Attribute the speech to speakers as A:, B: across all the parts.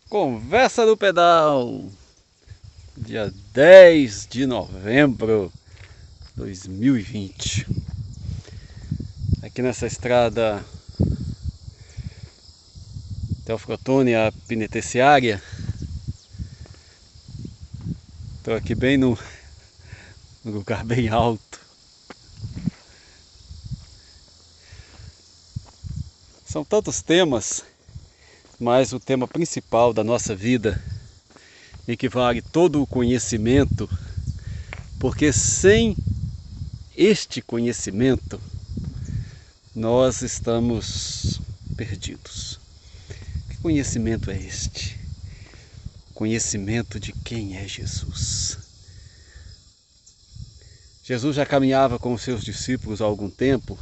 A: Conversa do Pedal, dia 10 de novembro de 2020. Aqui nessa estrada Teofrotone, a penitenciária. Estou aqui bem no lugar bem alto. São tantos temas, mas o tema principal da nossa vida equivale todo o conhecimento, porque sem este conhecimento nós estamos perdidos. Que conhecimento é este? Conhecimento de quem é Jesus. Jesus já caminhava com os seus discípulos há algum tempo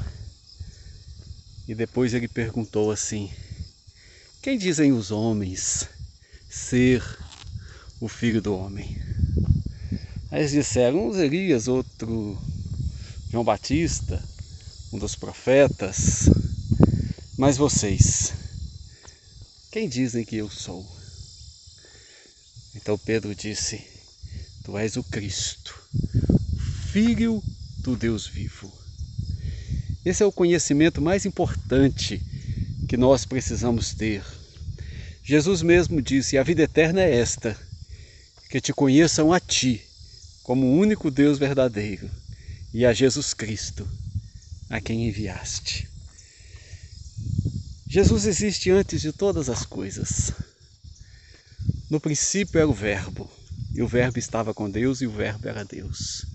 A: e depois ele perguntou assim: quem dizem os homens ser o Filho do Homem? Aí eles disseram, uns Elias, outro João Batista, um dos profetas. Mas vocês, quem dizem que eu sou? Então Pedro disse: tu és o Cristo, Filho do Deus vivo. Esse é o conhecimento mais importante que nós precisamos ter. Jesus mesmo disse: a vida eterna é esta, que te conheçam a ti, como o único Deus verdadeiro, e a Jesus Cristo, a quem enviaste. Jesus existe antes de todas as coisas. No princípio era o Verbo, e o Verbo estava com Deus, e o Verbo era Deus.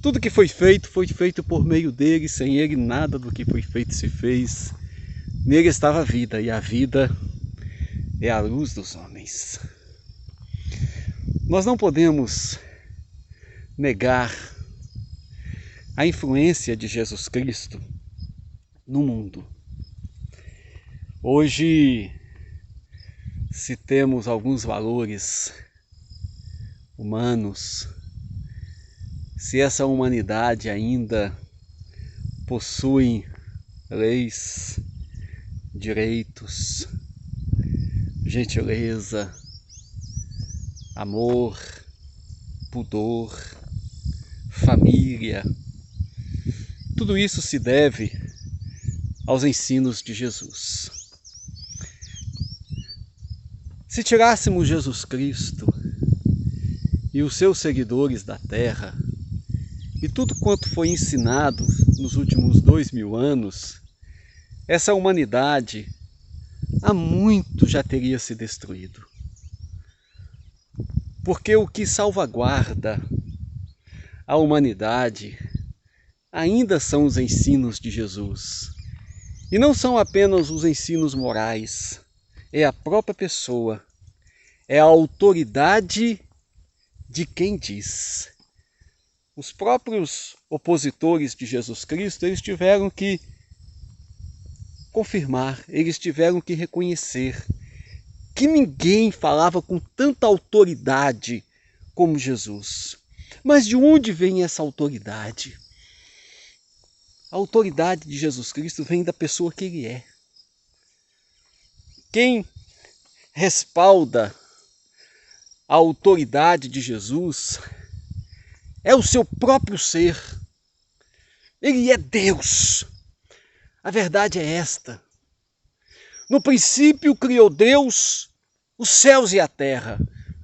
A: Tudo que foi feito por meio dele, sem ele nada do que foi feito se fez. Nele estava a vida, e a vida é a luz dos homens. Nós não podemos negar a influência de Jesus Cristo no mundo. Hoje, se temos alguns valores humanos, se essa humanidade ainda possui leis, direitos, gentileza, amor, pudor, família, tudo isso se deve aos ensinos de Jesus. Se tirássemos Jesus Cristo e os seus seguidores da terra, e tudo quanto foi ensinado nos últimos 2000 anos, essa humanidade há muito já teria se destruído. Porque o que salvaguarda a humanidade ainda são os ensinos de Jesus. E não são apenas os ensinos morais, é a própria pessoa, é a autoridade de quem diz. Os próprios opositores de Jesus Cristo, eles tiveram que confirmar, eles tiveram que reconhecer que ninguém falava com tanta autoridade como Jesus. Mas de onde vem essa autoridade? A autoridade de Jesus Cristo vem da pessoa que ele é. Quem respalda a autoridade de Jesus é o seu próprio ser. Ele é Deus. A verdade é esta: no princípio criou Deus os céus e a terra.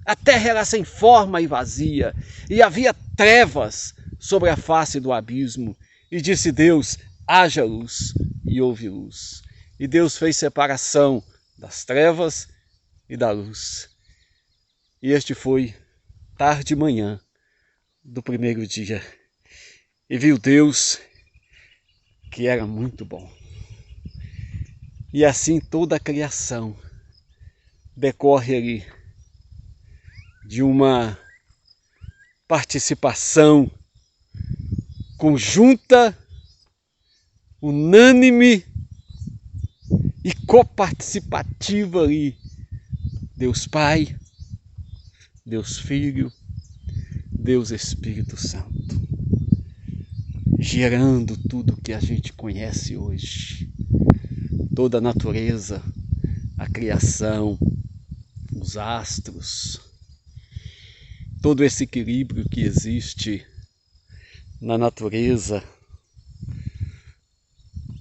A: A terra era sem forma e vazia, e havia trevas sobre a face do abismo. E disse Deus: haja luz, e houve luz. E Deus fez separação das trevas e da luz. E este foi tarde e manhã do primeiro dia. E viu Deus que era muito bom. E assim toda a criação decorre ali de uma participação conjunta, unânime e coparticipativa ali. Deus Pai, Deus Filho, Deus Espírito Santo, gerando tudo que a gente conhece hoje. Toda a natureza, a criação, os astros, todo esse equilíbrio que existe na natureza,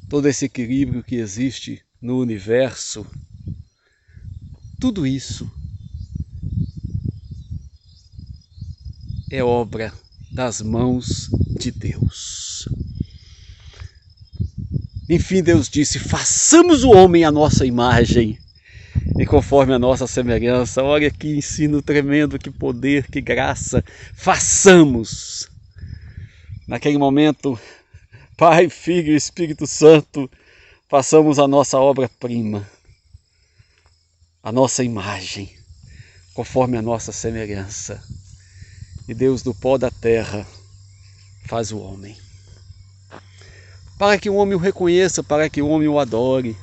A: todo esse equilíbrio que existe no universo, tudo isso é obra das mãos de Deus. Enfim, Deus disse: façamos o homem à nossa imagem e conforme a nossa semelhança. Olha que ensino tremendo, que poder, que graça. Façamos. Naquele momento, Pai, Filho e Espírito Santo, façamos a nossa obra-prima, a nossa imagem, conforme a nossa semelhança. E Deus do pó da terra faz o homem. Para que o homem o reconheça, para que o homem o adore,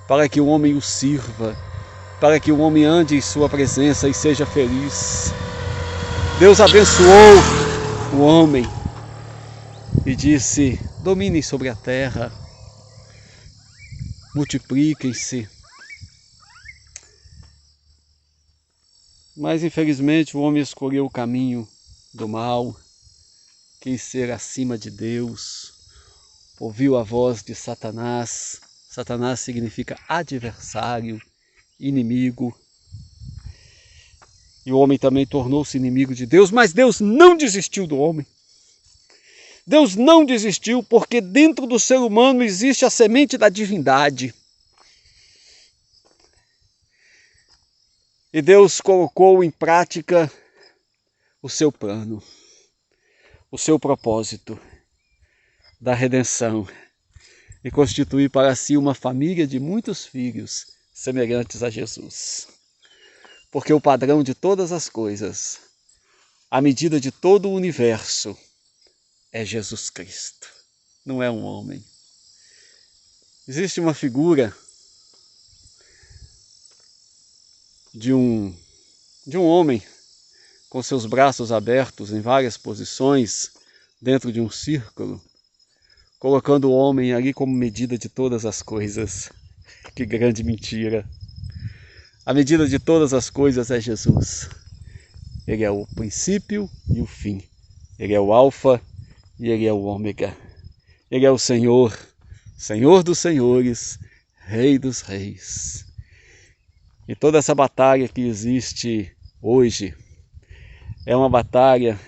A: para que o homem o sirva, para que o homem ande em sua presença e seja feliz. Deus abençoou o homem e disse: dominem sobre a terra, multipliquem-se. Mas infelizmente o homem escolheu o caminho do mal, quis ser acima de Deus, ouviu a voz de Satanás. Satanás significa adversário, inimigo. E o homem também tornou-se inimigo de Deus, mas Deus não desistiu do homem. Deus não desistiu, porque dentro do ser humano existe a semente da divindade. E Deus colocou em prática o seu plano, o seu propósito da redenção e constituir para si uma família de muitos filhos semelhantes a Jesus. Porque o padrão de todas as coisas, a medida de todo o universo, é Jesus Cristo, não é um homem. Existe uma figura de um homem com seus braços abertos em várias posições dentro de um círculo, colocando o homem ali como medida de todas as coisas. Que grande mentira! A medida de todas as coisas é Jesus. Ele é o princípio e o fim. Ele é o alfa e ele é o ômega. Ele é o Senhor, Senhor dos senhores, Rei dos reis. E toda essa batalha que existe hoje é uma batalha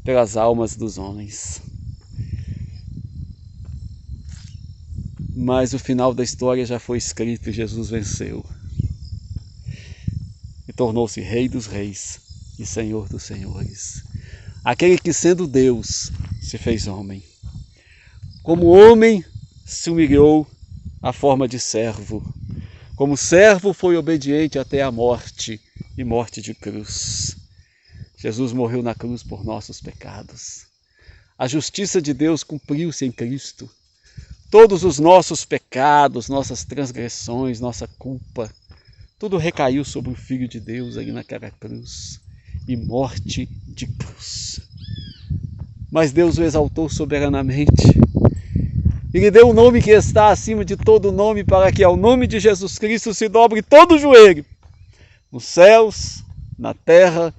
A: pelas almas dos homens. Mas o final da história já foi escrito e Jesus venceu. E tornou-se Rei dos reis e Senhor dos senhores. Aquele que, sendo Deus, se fez homem. Como homem, se humilhou à forma de servo. Como servo, foi obediente até a morte e morte de cruz. Jesus morreu na cruz por nossos pecados. A justiça de Deus cumpriu-se em Cristo. Todos os nossos pecados, nossas transgressões, nossa culpa, tudo recaiu sobre o Filho de Deus ali naquela cruz. E morte de cruz. Mas Deus o exaltou soberanamente. E lhe deu o nome que está acima de todo nome, para que ao nome de Jesus Cristo se dobre todo o joelho, nos céus, na terra,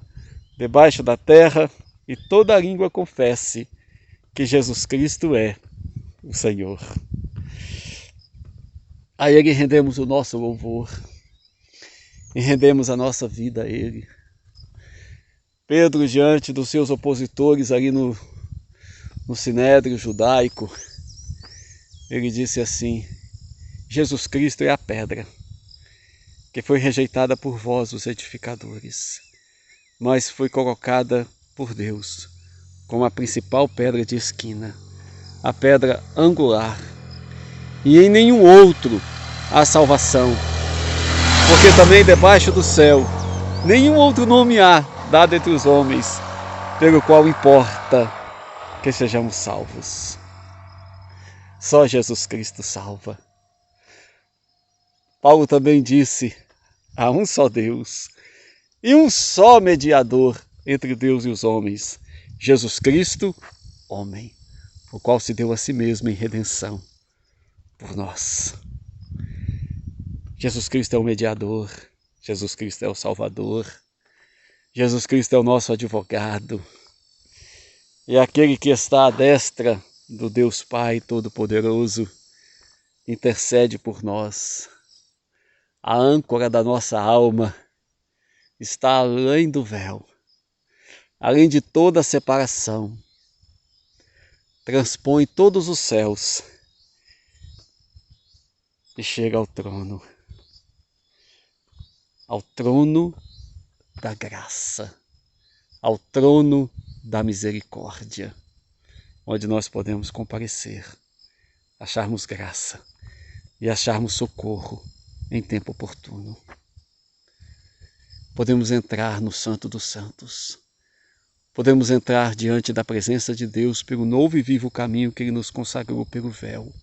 A: debaixo da terra, e toda a língua confesse que Jesus Cristo é o Senhor. A Ele rendemos o nosso louvor e rendemos a nossa vida a Ele. Pedro, diante dos seus opositores ali no sinédrio judaico, ele disse assim: Jesus Cristo é a pedra que foi rejeitada por vós, os edificadores, mas foi colocada por Deus como a principal pedra de esquina, a pedra angular. E em nenhum outro há salvação, porque também debaixo do céu nenhum outro nome há dado entre os homens, pelo qual importa que sejamos salvos. Só Jesus Cristo salva. Paulo também disse: há um só Deus e um só mediador entre Deus e os homens, Jesus Cristo, homem, o qual se deu a si mesmo em redenção por nós. Jesus Cristo é o mediador, Jesus Cristo é o Salvador. Jesus Cristo é o nosso advogado. E aquele que está à destra do Deus Pai Todo-Poderoso intercede por nós. A âncora da nossa alma está além do véu, além de toda a separação. Transpõe todos os céus e chega ao trono da graça, ao trono da misericórdia, onde nós podemos comparecer, acharmos graça e acharmos socorro em tempo oportuno. Podemos entrar no Santo dos Santos, podemos entrar diante da presença de Deus pelo novo e vivo caminho que Ele nos consagrou pelo véu,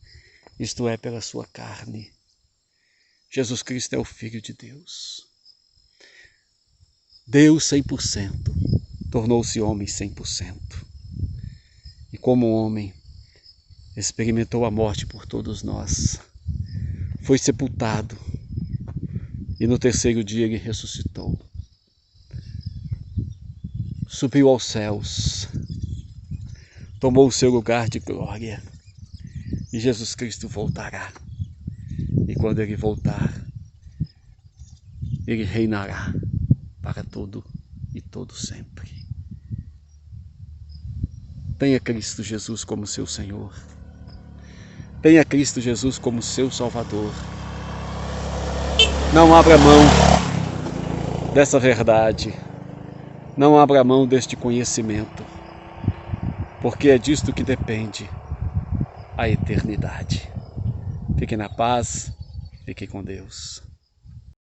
A: isto é, pela sua carne. Jesus Cristo é o Filho de Deus. Deus 100%, tornou-se homem 100%. E como homem, experimentou a morte por todos nós. Foi sepultado e no terceiro dia ele ressuscitou. Subiu aos céus, tomou o seu lugar de glória e Jesus Cristo voltará. E quando ele voltar, ele reinará para todo e todo sempre. Tenha Cristo Jesus como seu Senhor. Tenha Cristo Jesus como seu Salvador. Não abra mão dessa verdade. Não abra mão deste conhecimento. Porque é disto que depende a eternidade. Fique na paz. Fique com Deus.